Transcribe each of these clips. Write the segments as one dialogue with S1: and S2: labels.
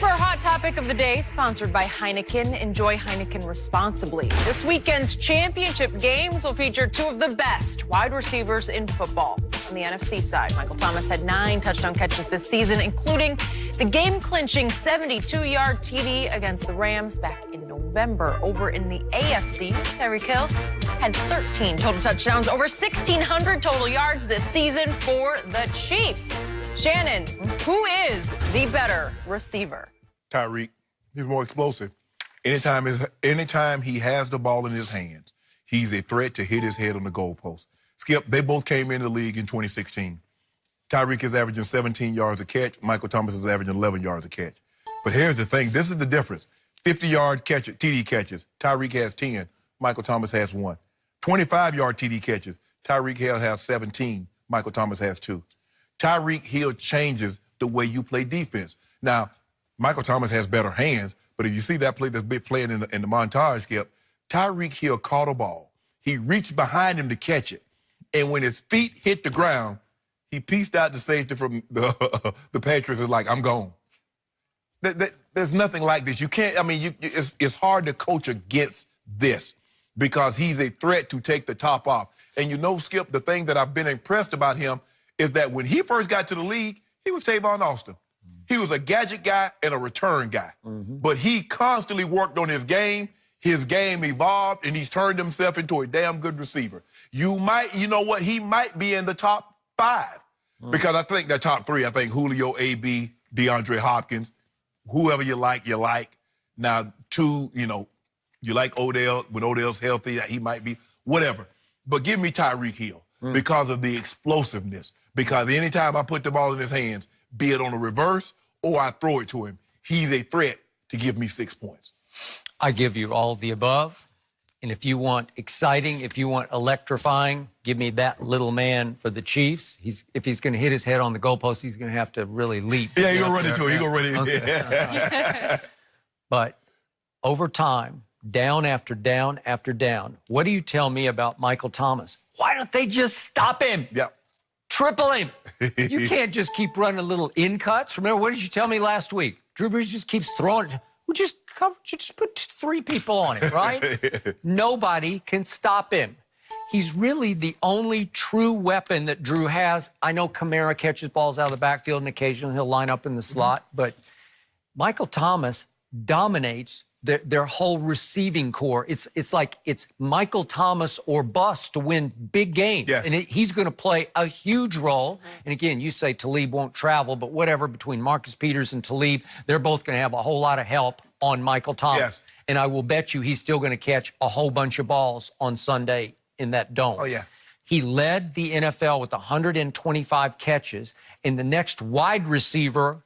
S1: our hot topic of the day, sponsored by Heineken. Enjoy Heineken responsibly. This weekend's championship games will feature two of the best wide receivers in football. On the NFC side, Michael Thomas had 9 touchdown catches this season, including the game-clinching 72-yard TD against the Rams back in November. Over in the AFC, Tyreek Hill had 13 total touchdowns, over 1,600 total yards this season for the Chiefs. Shannon, who is the better receiver?
S2: Tyreek. He's more explosive. Anytime he has the ball in his hands, he's a threat to hit his head on the goalpost. Skip, they both came into the league in 2016. Tyreek is averaging 17 yards a catch. Michael Thomas is averaging 11 yards a catch. But here's the thing. This is the difference. 50-yard TD catches. Tyreek has 10. Michael Thomas has 1. 25-yard TD catches. Tyreek Hill has 17. Michael Thomas has 2. Tyreek Hill changes the way you play defense. Now, Michael Thomas has better hands, but if you see that play that's been playing in the montage, Skip, Tyreek Hill caught a ball. He reached behind him to catch it. And when his feet hit the ground, he pieced out the safety from the Patriots. Is like, I'm gone. There's nothing like this. You can't, I mean, it's hard to coach against this because he's a threat to take the top off. And you know, Skip, the thing that I've been impressed about him is that when he first got to the league, he was Tavon Austin. He was a gadget guy and a return guy. But he constantly worked on his game. His game evolved, and he's turned himself into a damn good receiver. You know what? He might be in the top 5 because I think the top 3, I think Julio, AB, DeAndre Hopkins, whoever you like. Now, 2, you like Odell. When Odell's healthy, he might be, whatever. But give me Tyreek Hill because of the explosiveness. Because anytime I put the ball in his hands, be it on a reverse or I throw it to him, he's a threat to give me 6 points.
S3: I give you all of the above. And if you want exciting, if you want electrifying, give me that little man for the Chiefs. If he's going to hit his head on the goalpost, he's going to have to really leap.
S2: Yeah, you're going to run into it. You're going to run into it.
S3: Okay. But over time, down after down after down, what do you tell me about Michael Thomas? Why don't they just stop him?
S2: Yep.
S3: Triple him. You can't just keep running little in cuts. Remember, what did you tell me last week? Drew Brees just keeps throwing it. Well, just put 3 people on it, right? Nobody can stop him. He's really the only true weapon that Drew has. I know Kamara catches balls out of the backfield and occasionally he'll line up in the slot, but Michael Thomas dominates their whole receiving core. It's like it's Michael Thomas or bust to win big games.
S2: Yes.
S3: And he's going to play a huge role. And again, you say Talib won't travel, but whatever, between Marcus Peters and Talib, they're both going to have a whole lot of help on Michael Thomas.
S2: Yes.
S3: And I will bet you he's still going to catch a whole bunch of balls on Sunday in that dome.
S2: Oh, yeah.
S3: He led the NFL with 125 catches. And the next wide receiver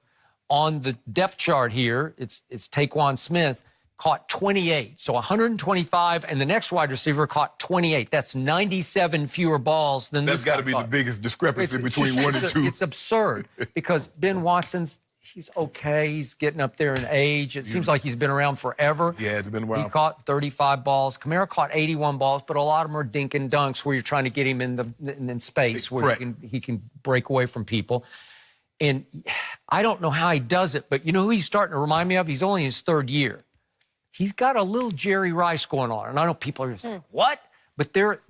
S3: on the depth chart here, it's Taquan Smith, caught 28. So 125, and the next wide receiver caught 28. That's 97 fewer balls than this guy.
S2: That's got to be the biggest discrepancy
S3: It's
S2: between 1 and 2.
S3: It's absurd because Ben Watson's, he's okay. He's getting up there in age. It seems like he's been around forever.
S2: Yeah, it's been around.
S3: He caught 35 balls. Kamara caught 81 balls, but a lot of them are dink and dunks where you're trying to get him in space where he can break away from people. And I don't know how he does it, but you know who he's starting to remind me of? He's only in his 3rd year. He's got a little Jerry Rice going on. And I know people are saying, what? But they're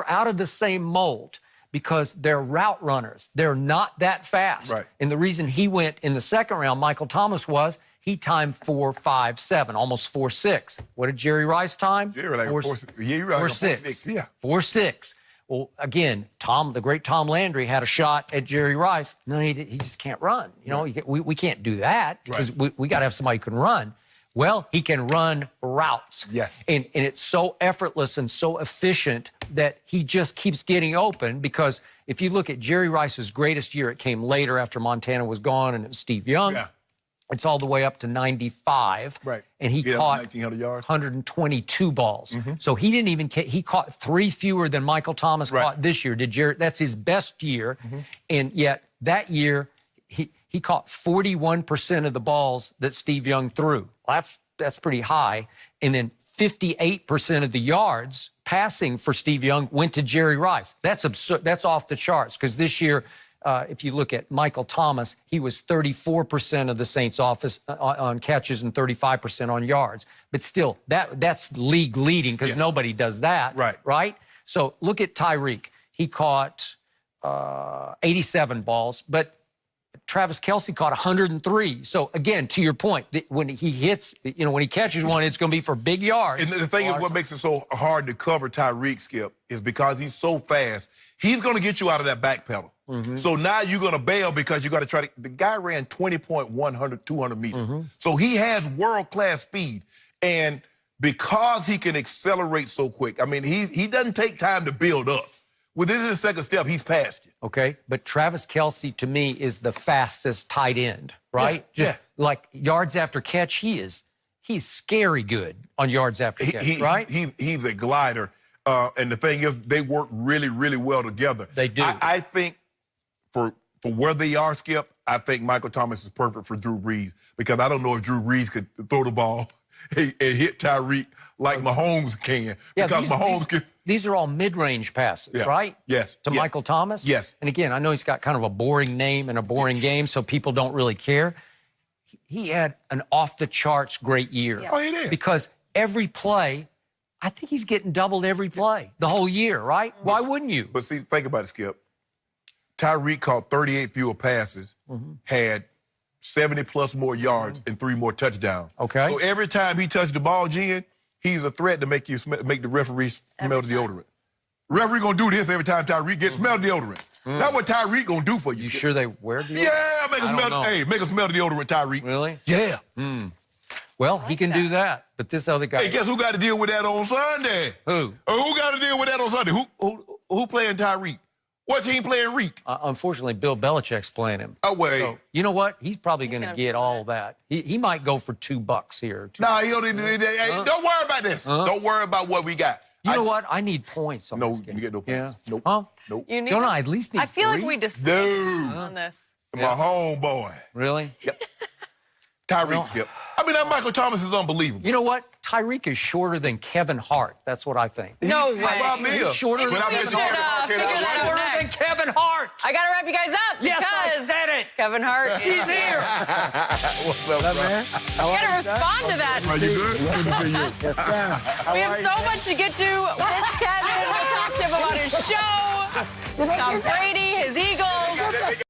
S3: out of the same mold because they're route runners. They're not that fast.
S2: Right.
S3: And the reason he went in the 2nd round, Michael Thomas, was he timed 4.57, almost 4.6. What did Jerry Rice time?
S2: Yeah, like
S3: 4.6.
S2: Yeah.
S3: 4.6. Well, again, the great Tom Landry had a shot at Jerry Rice. No, he just can't run. You know, we can't do that because we got to have somebody who can run. Well, he can run routes.
S2: Yes.
S3: And it's so effortless and so efficient that he just keeps getting open because if you look at Jerry Rice's greatest year, it came later after Montana was gone and it was Steve Young.
S2: Yeah.
S3: It's all the way up to 95.
S2: Right.
S3: And he caught
S2: 1,900 yards.
S3: 122 balls. So he didn't even he caught 3 fewer than Michael Thomas caught this year. That's his best year. And yet that year he caught 41% of the balls that Steve Young threw. Well, that's pretty high. And then 58% of the yards passing for Steve Young went to Jerry Rice. That's absurd. That's off the charts because this year if you look at Michael Thomas, he was 34% of the Saints' offense on catches and 35% on yards. But still, that's league leading because nobody does that. Right? So look at Tyreek. He caught 87 balls, but Travis Kelce caught 103. So again, to your point, when he hits, when he catches one, it's going to be for big yards.
S2: And the thing is, what makes it so hard to cover Tyreek, Skip, is because he's so fast. He's going to get you out of that back pedal. So now you're going to bail because you got to try to. The guy ran 20.100, 200 meters. So he has world-class speed. And because he can accelerate so quick, I mean, he doesn't take time to build up. Within the second step, he's past you.
S3: Okay, but Travis Kelce, to me, is the fastest tight end, right? Like yards after catch, he's scary good on yards after catch, right?
S2: He's a glider. And the thing is, they work really, really well together.
S3: They do.
S2: I think for where they are, Skip, I think Michael Thomas is perfect for Drew Brees because I don't know if Drew Brees could throw the ball and hit Tyreek like Mahomes can.
S3: Yeah,
S2: because Mahomes can.
S3: These are all mid-range passes, right?
S2: Yes.
S3: To Michael Thomas?
S2: Yes.
S3: And again, I know he's got kind of a boring name and a boring game, so people don't really care. He had an off-the-charts great year.
S2: Oh, he did.
S3: Because every play, I think he's getting doubled every play the whole year, right? Why wouldn't you?
S2: But see, think about it, Skip. Tyreek caught 38 fewer passes, had 70-plus more yards, and 3 more touchdowns.
S3: Okay.
S2: So every time he touched the ball, Jen, he's a threat to make the referee smell the deodorant. Referee gonna do this every time Tyreek gets smell deodorant. That's what Tyreek gonna do for you.
S3: You sure they wear deodorant?
S2: Yeah, make us smell the deodorant, Tyreek.
S3: Really?
S2: Yeah.
S3: Well, he can do that, but this other guy.
S2: Hey, guess who got to deal with that on Sunday?
S3: Who?
S2: Who got to deal with that on Sunday? Who playing Tyreek? What team playing Reek?
S3: Unfortunately, Bill Belichick's playing him.
S2: Oh, wait.
S3: So, you know what? He's probably going to get all that. He might go for $2 here.
S2: Nah, he don't need hey, don't worry about this. Don't worry about what we got.
S3: You know what? I need points on this game.
S2: You get no points.
S3: Yeah.
S2: Nope.
S3: Huh?
S2: Nope.
S1: You need
S3: Don't I at least need
S1: I feel
S3: 3?
S1: like we discussed on this.
S2: My homeboy.
S3: Really?
S2: Yep. Tyreek, Skip. I mean, that Michael Thomas is unbelievable.
S3: You know what? Tyreek is shorter than Kevin Hart. That's what I think.
S1: No way.
S3: He's shorter than
S1: we should figure that out next.
S3: Kevin Hart.
S1: I got to wrap you guys up
S3: Yes, I
S1: because
S3: said it.
S1: Kevin Hart
S3: He's
S1: is
S3: here.
S2: What's up, man?
S1: You got to respond to that.
S2: Are you good? Good to see you.
S4: Yes, sir.
S1: We have so much to get to with Kevin. We'll talk to him about his show, Tom Brady, his Eagles.